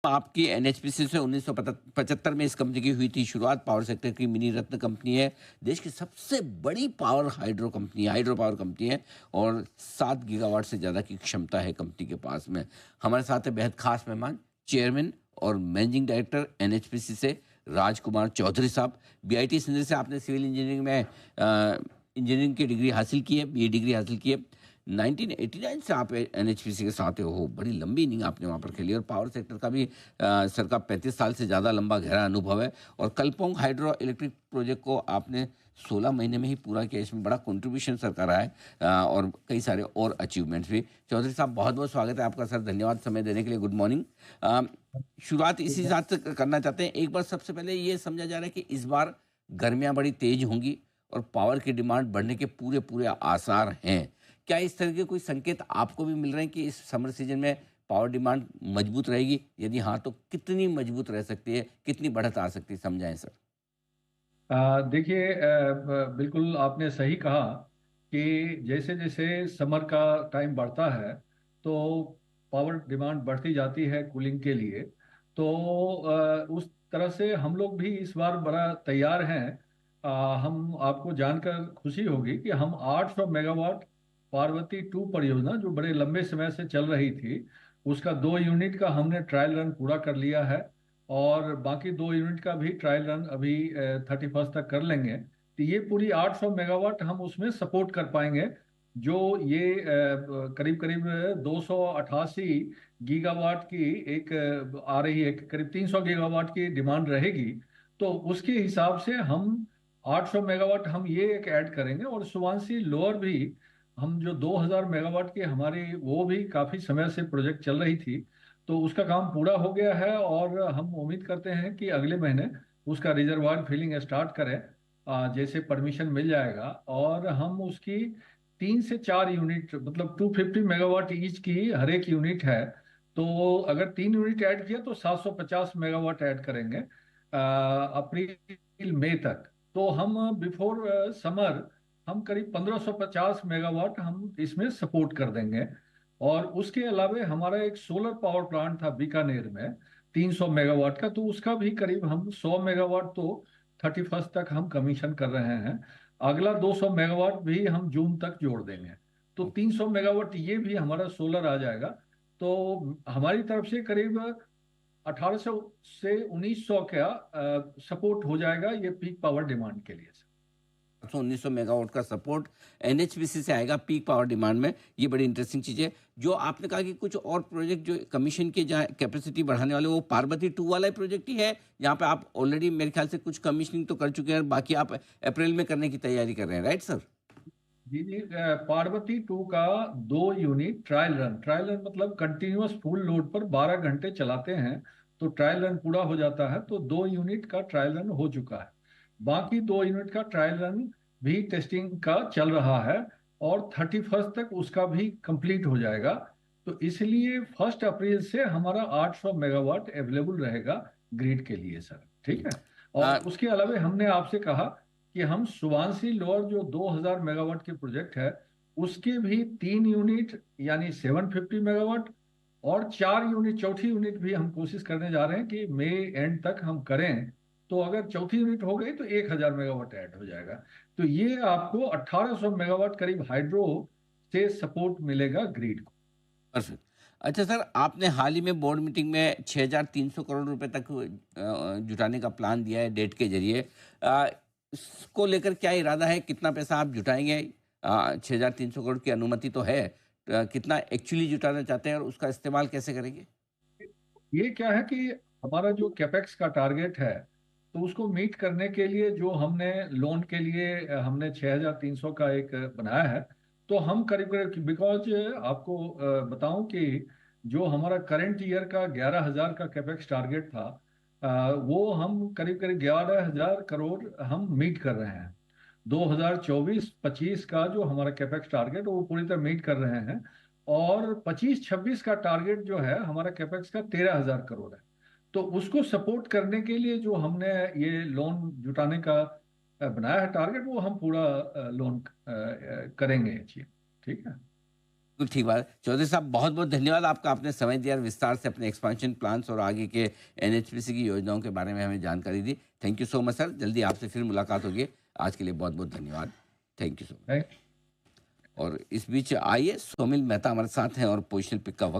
आपकी एनएचपीसी से 1975 में इस कंपनी की हुई थी शुरुआत। पावर सेक्टर की मिनी रत्न कंपनी है। देश की सबसे बड़ी पावर हाइड्रो कंपनी है, हाइड्रो पावर कंपनी है और 7 गीगावाट से ज़्यादा की क्षमता है कंपनी के पास में। हमारे साथ है बेहद खास मेहमान, चेयरमैन और मैनेजिंग डायरेक्टर एनएचपीसी से राजकुमार चौधरी साहब। बीआईटी सिंध से आपने सिविल इंजीनियरिंग में इंजीनियरिंग की डिग्री हासिल की है, बीए डिग्री हासिल की है। 1989 से आप एनएचपीसी के साथ हो, बड़ी लंबी इनिंग आपने वहाँ पर खेली और पावर सेक्टर का भी सर का 35 साल से ज़्यादा लंबा गहरा अनुभव है और कलपोंग हाइड्रो इलेक्ट्रिक प्रोजेक्ट को आपने 16 महीने में ही पूरा किया। इसमें बड़ा कंट्रीब्यूशन सर का रहा है और कई सारे और अचीवमेंट्स भी। चौधरी साहब, बहुत बहुत स्वागत है आपका सर, धन्यवाद समय देने के लिए। Good morning. शुरुआत इसी साथ से करना चाहते हैं। एक बार सबसे पहले ये समझा जा रहा है कि इस बार गर्मियाँ बड़ी तेज होंगी और पावर की डिमांड बढ़ने के पूरे पूरे आसार हैं। क्या इस तरह के कोई संकेत आपको भी मिल रहे हैं कि इस समर सीजन में पावर डिमांड मजबूत रहेगी? यदि हाँ, तो कितनी मजबूत रह सकती है, कितनी बढ़त आ सकती है, समझाएं सर। देखिए, बिल्कुल आपने सही कहा कि जैसे जैसे समर का टाइम बढ़ता है तो पावर डिमांड बढ़ती जाती है कूलिंग के लिए। तो उस तरह से हम लोग भी इस बार बड़ा तैयार हैं। हम आपको जानकर खुशी होगी कि हम 800 मेगावाट पार्वती 2 परियोजना जो बड़े लंबे समय से चल रही थी, उसका 2 यूनिट का हमने ट्रायल रन पूरा कर लिया है और बाकी 2 यूनिट का भी ट्रायल रन अभी 31 तक कर लेंगे। तो ये पूरी 800 मेगावाट हम उसमें सपोर्ट कर पाएंगे। जो ये करीब करीब 288 गीगावाट की एक आ रही है, करीब 300 गीगावाट की डिमांड रहेगी। तो उसके हिसाब से हम 800 मेगावाट हम ये एक ऐड करेंगे और सुवांशी लोअर भी हम जो 2000 मेगावाट की हमारी वो भी काफी समय से प्रोजेक्ट चल रही थी, तो उसका काम पूरा हो गया है और हम उम्मीद करते हैं कि अगले महीने उसका रिजर्वायर फिलिंग स्टार्ट करें। जैसे परमिशन मिल जाएगा और हम उसकी 3 से 4 यूनिट, मतलब 250 मेगावाट ईच की हर एक यूनिट है। तो अगर 3 यूनिट ऐड किया तो 750 मेगावाट ऐड करेंगे अप्रैल मई तक। तो हम बिफोर समर हम करीब 1550 मेगावाट हम इसमें सपोर्ट कर देंगे। और उसके अलावे हमारा एक सोलर पावर प्लांट था बीकानेर में 300 मेगावाट का, तो उसका भी करीब हम 100 मेगावाट तो 31 तक हम कमीशन कर रहे हैं। अगला 200 मेगावाट भी हम जून तक जोड़ देंगे। तो 300 मेगावाट ये भी हमारा सोलर आ जाएगा। तो हमारी तरफ से करीब 1800 से 1900 का सपोर्ट हो जाएगा ये पीक पावर डिमांड के लिए। 1900 मेगावाट का सपोर्ट एनएचपीसी से आएगा पीक पावर डिमांड में। ये बड़ी इंटरेस्टिंग चीज़ है। जो आपने कहा कि कुछ और प्रोजेक्ट जो कमीशन के जहाँ कैपेसिटी बढ़ाने वाले, वो पार्वती 2 वाला ही प्रोजेक्ट ही है, यहाँ पे आप ऑलरेडी मेरे ख्याल से कुछ कमीशनिंग तो कर चुके हैं, बाकी आप अप्रैल में करने की तैयारी कर रहे हैं, राइट सर? जी जी, पार्वती 2 का 2 यूनिट ट्रायल रन मतलब कंटिन्यूअस फुल लोड पर 12 घंटे चलाते हैं तो ट्रायल रन पूरा हो जाता है। तो 2 यूनिट का ट्रायल रन हो चुका है। बाकी 2 यूनिट का ट्रायल रन भी टेस्टिंग का चल रहा है और 31 तक उसका भी कंप्लीट हो जाएगा। तो इसलिए 1 अप्रैल से हमारा 800 मेगावाट अवेलेबल रहेगा ग्रिड के लिए सर। ठीक है। और आ, उसके अलावा हमने आपसे कहा कि हम सुबांसी लोअर जो 2000 मेगावाट के प्रोजेक्ट है उसके भी 3 यूनिट यानी 750 मेगावाट और 4 यूनिट, चौथी यूनिट भी हम कोशिश करने जा रहे हैं कि मई एंड तक हम करें। तो अगर चौथी यूनिट हो गई तो 1000 मेगावाट ऐड हो जाएगा। तो ये आपको 1800 मेगावाट करीब हाइड्रो से सपोर्ट मिलेगा ग्रिड को। परफेक्ट। अच्छा सर, आपने हाल ही में बोर्ड मीटिंग में 6,300 करोड़ रुपए तक जुटाने का प्लान दिया है डेट के जरिए। इसको लेकर क्या इरादा है, कितना पैसा आप जुटाएंगे? 6,300 करोड़ की अनुमति तो है, कितना एक्चुअली जुटाना चाहते हैं और उसका इस्तेमाल कैसे करेंगे? ये क्या है कि हमारा जो कैपेक्स का टारगेट है तो उसको मीट करने के लिए जो हमने लोन के लिए हमने 6300 का एक बनाया है। तो हम करीब करीब, बिकॉज आपको बताऊं कि जो हमारा करंट ईयर का 11,000 का कैपेक्स टारगेट था, वो हम करीब करीब 11,000 करोड़ हम मीट कर रहे हैं। 2024-25 का जो हमारा कैपेक्स टारगेट वो पूरी तरह मीट कर रहे हैं। और 25-26 का टारगेट जो है हमारा कैपेक्स का 13,000 करोड़ है। तो उसको सपोर्ट करने के लिए जो हमने ये लोन जुटाने का बनाया है टारगेट, वो हम पूरा लोन करेंगे अचीव। ठीक है। ठीक बात है। चौधरी साहब बहुत बहुत धन्यवाद आपका, आपने समय दिया और विस्तार से अपने एक्सपेंशन प्लान्स और आगे के एनएचपीसी की योजनाओं के बारे में हमें जानकारी दी। Thank you so much sir, जल्दी आपसे फिर मुलाकात होगी। आज के लिए बहुत बहुत धन्यवाद। Thank you so much. Thank और इस बीच आइए, सोमिल मेहता हमारे साथ हैं और पोजिशनल पिक का वक्त